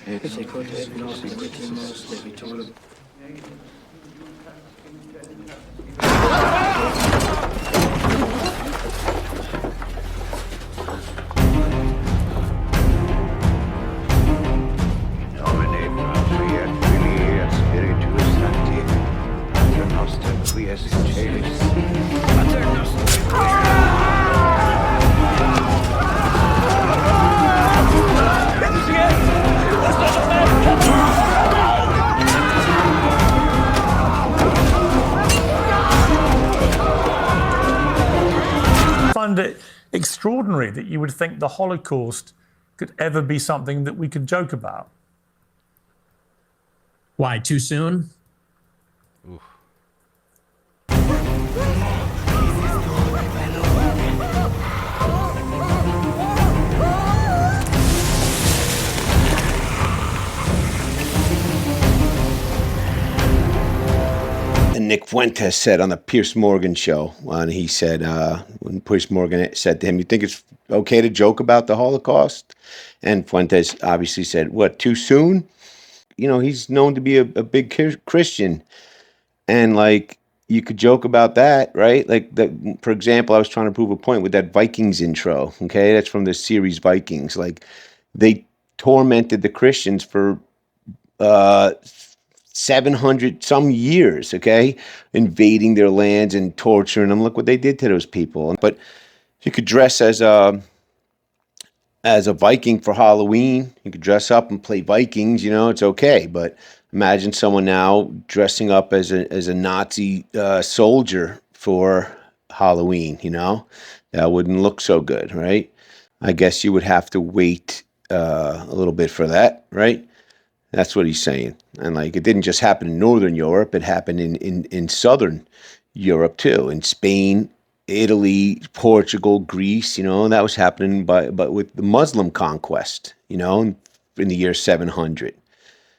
Exequat et nos equitimos debitorem. Domine Patria et Filii et Spiritus Sancti. Pater noster qui es in caelis. Pater noster qui I find it extraordinary that you would think the Holocaust could ever be something that we could joke about. Why, too soon? And Nick Fuentes said on the Piers Morgan show, and he said, when Piers Morgan said to him, you think it's okay to joke about the Holocaust? And Fuentes obviously said, what, too soon? You know, he's known to be a big Christian. And like, you could joke about that, right? Like, for example, I was trying to prove a point with that Vikings intro, okay? That's from the series Vikings. Like, they tormented the Christians for 700 some years, okay, invading their lands and torturing them. Look what they did to those people. But you could dress as a Viking for Halloween. You could dress up and play Vikings. You know, it's okay. But imagine someone now dressing up as a Nazi soldier for Halloween. You know, that wouldn't look so good, right? I guess you would have to wait a little bit for that, right? That's what he's saying. And like, it didn't just happen in Northern Europe. It happened in Southern Europe too, in Spain, Italy, Portugal, Greece, you know, and that was happening but with the Muslim conquest, you know, in the year 700.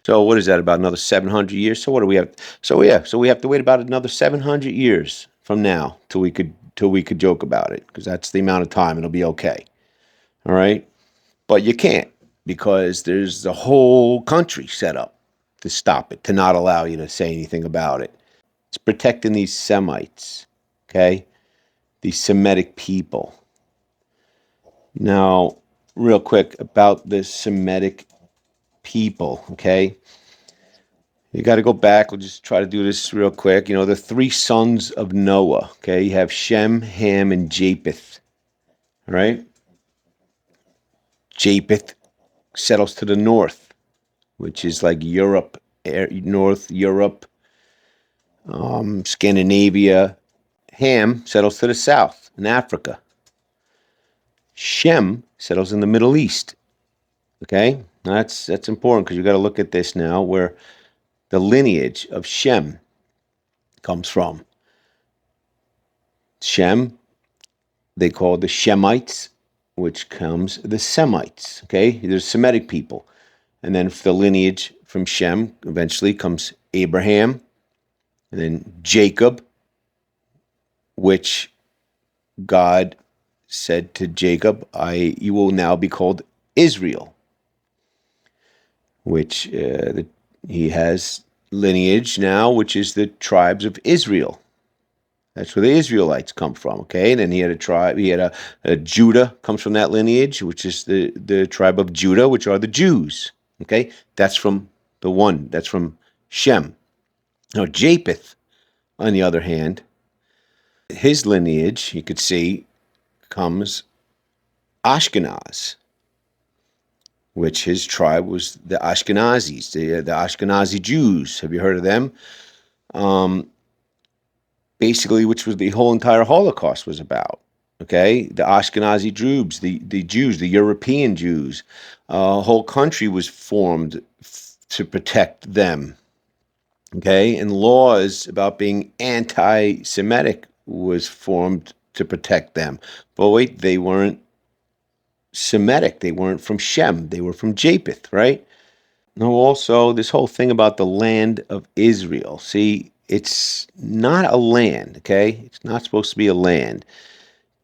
So what is that, about another 700 years? So what do we have? So we have to wait about another 700 years from now till we could joke about it, because that's the amount of time it'll be okay. All right? But you can't, because there's the whole country set up to stop it, to not allow you to say anything about it. It's protecting these Semites, okay? These Semitic people. Now, real quick about the Semitic people, okay? You got to go back. We'll just try to do this real quick. You know, the three sons of Noah, okay? You have Shem, Ham, and Japheth, all right? Japheth settles to the north, which is like Europe, North Europe, Scandinavia. Ham settles to the south in Africa. Shem settles in the Middle East. Okay, that's important, because you got to look at this now, where the lineage of Shem comes from. Shem, they call the Shemites, which comes the Semites. Okay, there's Semitic people. And then the lineage from Shem eventually comes Abraham, and then Jacob, which God said to Jacob, you will now be called Israel, which he has lineage now, which is the tribes of Israel. That's where the Israelites come from, okay? And then he had a tribe, a Judah comes from that lineage, which is the tribe of Judah, which are the Jews, okay? That's from that's from Shem. Now, Japheth, on the other hand, his lineage, you could see, comes Ashkenaz, which his tribe was the Ashkenazis, the Ashkenazi Jews. Have you heard of them? Basically, which was the whole entire Holocaust was about. Okay, the Ashkenazi Jews, the Jews, the European Jews, a whole country was formed to protect them. Okay, and laws about being anti-Semitic was formed to protect them. But wait, they weren't Semitic. They weren't from Shem. They were from Japheth, right? Now, also, this whole thing about the land of Israel. See, it's not a land, okay? It's not supposed to be a land.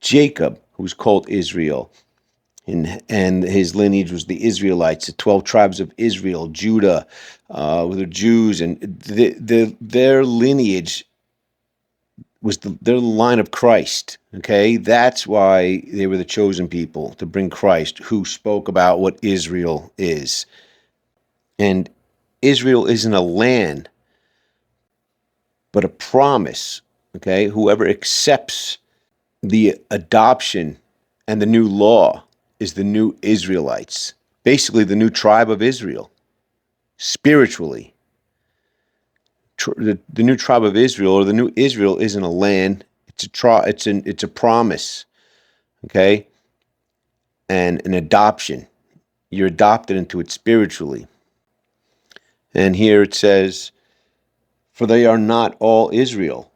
Jacob, who's called Israel, And his lineage was the Israelites, the 12 tribes of Israel, Judah, with the Jews, and their lineage was their line of Christ. Okay, that's why they were the chosen people to bring Christ, who spoke about what Israel is. And Israel isn't a land, but a promise. Okay, whoever accepts the adoption and the new law is the new Israelites, basically the new tribe of Israel, spiritually. The new tribe of Israel, or the new Israel, isn't a land; it's a promise, okay, and an adoption. You're adopted into it spiritually. And here it says, "For they are not all Israel,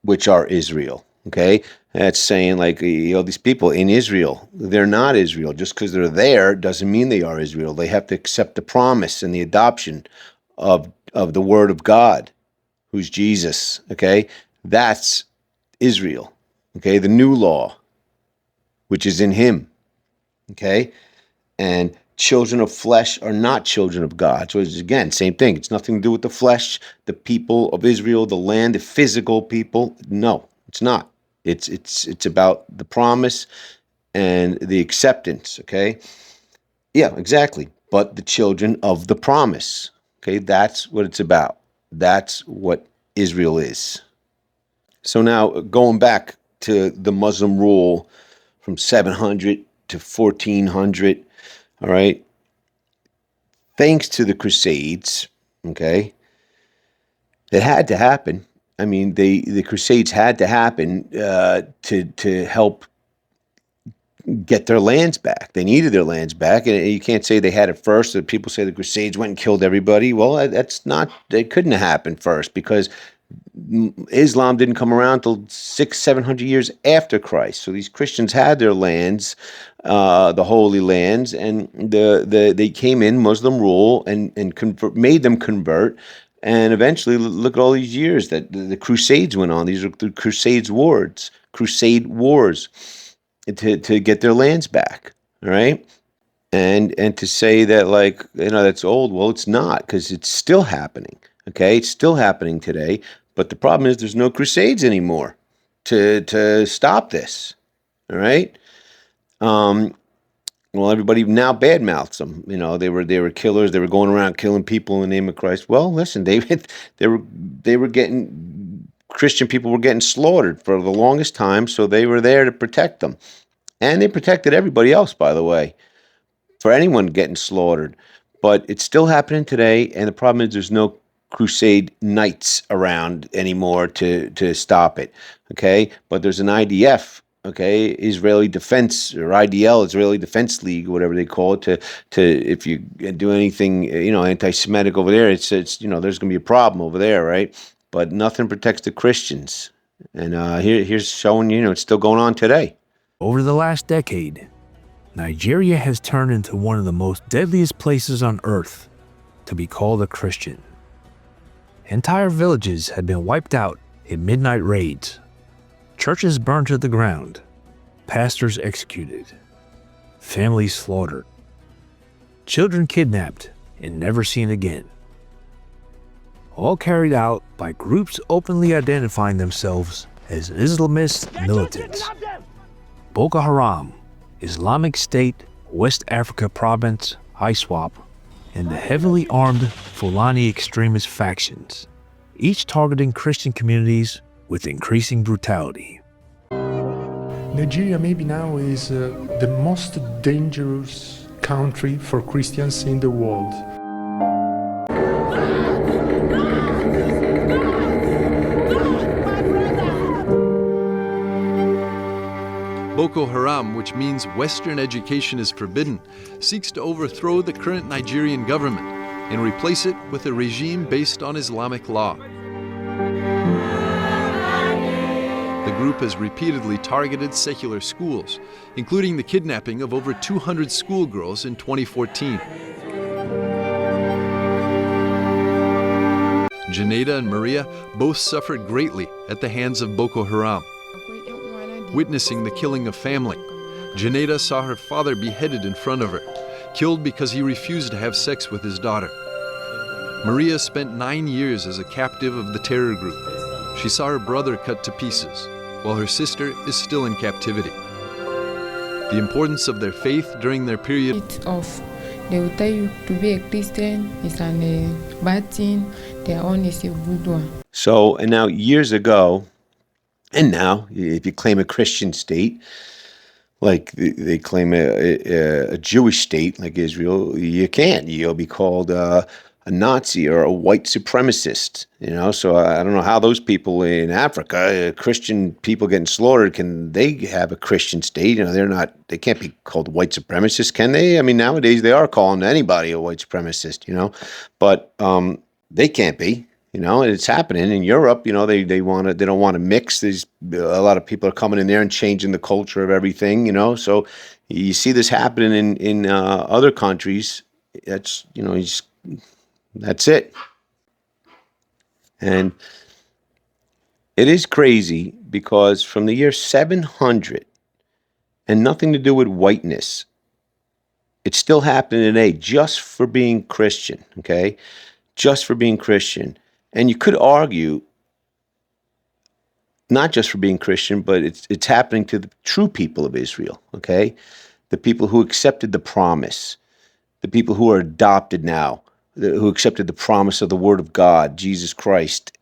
which are Israel." Okay, that's saying like, these people in Israel, they're not Israel. Just because they're there doesn't mean they are Israel. They have to accept the promise and the adoption of the Word of God, who's Jesus. Okay, that's Israel. Okay, the new law, which is in Him. Okay, and children of flesh are not children of God. So it's, again, same thing. It's nothing to do with the flesh, the people of Israel, the land, the physical people. No, it's not. It's about the promise and the acceptance. Okay, yeah, exactly. But the children of the promise. Okay, that's what it's about. That's what Israel is. So now going back to the Muslim rule from 700 to 1400. All right. Thanks to the Crusades, okay, it had to happen. I mean, the Crusades had to happen to help get their lands back. They needed their lands back, and you can't say they had it first. People say the Crusades went and killed everybody. Well, that's not. It couldn't have happened first, because Islam didn't come around until 600-700 years after Christ. So these Christians had their lands, the Holy Lands, and they came in Muslim rule and made them convert. And eventually, look at all these years that the Crusades went on. These are the Crusade wars, to get their lands back. All right. And to say that, like, that's old. Well, it's not, because it's still happening. Okay, it's still happening today. But the problem is there's no Crusades anymore to stop this. All right. Well, everybody now badmouths them. They were killers. They were going around killing people in the name of Christ. Well, listen, they were getting, Christian people were getting slaughtered for the longest time, so they were there to protect them, and they protected everybody else, by the way, for anyone getting slaughtered. But it's still happening today, and the problem is there's no Crusade Knights around anymore to stop it. Okay, but there's an IDF. Okay, Israeli Defense, or IDL, Israeli Defense League, whatever they call it, to if you do anything anti-Semitic over there, it's there's going to be a problem over there, right? But nothing protects the Christians, and here's showing it's still going on today. Over the last decade, Nigeria has turned into one of the most deadliest places on earth to be called a Christian. Entire villages had been wiped out in midnight raids, churches burned to the ground, pastors executed, families slaughtered, children kidnapped and never seen again. All carried out by groups openly identifying themselves as Islamist militants. Boko Haram, Islamic State, West Africa Province, ISWAP, and the heavily armed Fulani extremist factions, each targeting Christian communities with increasing brutality. Nigeria maybe now is the most dangerous country for Christians in the world. Boko Haram, which means Western education is forbidden, seeks to overthrow the current Nigerian government and replace it with a regime based on Islamic law. The group has repeatedly targeted secular schools, including the kidnapping of over 200 schoolgirls in 2014. Janeda and Maria both suffered greatly at the hands of Boko Haram, witnessing the killing of family, Janeda saw her father beheaded in front of her, killed because he refused to have sex with his daughter. Maria spent 9 years as a captive of the terror group. She saw her brother cut to pieces, while her sister is still in captivity. The importance of their faith during their period They will tell you to be a Christian is a bad thing, their own is a good one. So, and now years ago, and now, if you claim a Christian state, like they claim a Jewish state like Israel, you can't. You'll be called a Nazi or a white supremacist, So I don't know how those people in Africa, Christian people getting slaughtered, can they have a Christian state? They can't be called white supremacists, can they? I mean, nowadays they are calling anybody a white supremacist, but they can't be. And it's happening in Europe. They don't want to mix. There's a lot of people are coming in there and changing the culture of everything. So you see this happening in other countries. That's that's it. And it is crazy because from the year 700, and nothing to do with whiteness, it's still happening today just for being Christian. Okay, just for being Christian. And you could argue, not just for being Christian, but it's happening to the true people of Israel, okay? The people who accepted the promise, the people who are adopted now, who accepted the promise of the Word of God, Jesus Christ,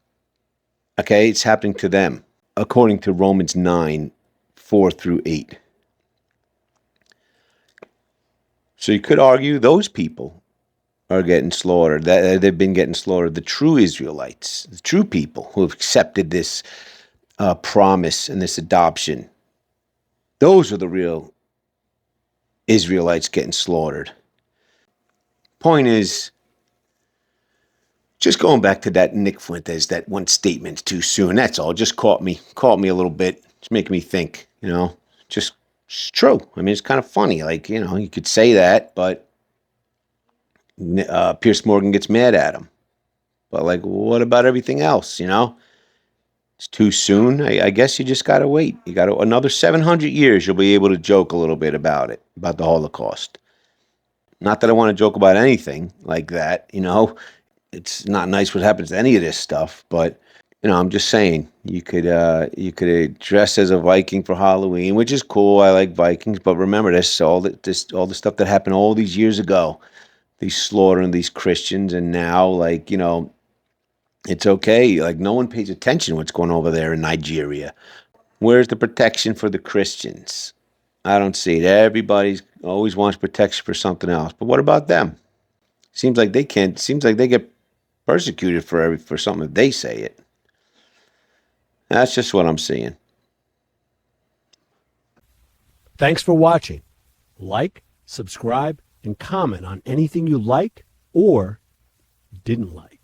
okay? It's happening to them, according to Romans 9, 4 through 8. So you could argue those people are getting slaughtered. They've been getting slaughtered. The true Israelites, the true people who have accepted this promise and this adoption, those are the real Israelites getting slaughtered. Point is, just going back to that Nick Fuentes, that one statement's too soon. That's all. Just caught me a little bit. It's making me think. Just it's true. I mean, it's kind of funny. Like you could say that, but Piers Morgan gets mad at him. But like, what about everything else, It's too soon. I guess you just got to wait. You got another 700 years, you'll be able to joke a little bit about it, about the Holocaust. Not that I want to joke about anything like that, It's not nice what happens to any of this stuff, but, I'm just saying, you could dress as a Viking for Halloween, which is cool. I like Vikings, but remember all the stuff that happened all these years ago. These slaughtering these Christians, and now, it's okay. Like, no one pays attention to what's going on over there in Nigeria. Where's the protection for the Christians? I don't see it. Everybody always wants protection for something else. But what about them? Seems like they can't. Seems like they get persecuted for something if they say it. That's just what I'm seeing. Thanks for watching. Like, subscribe, and comment on anything you liked or didn't like.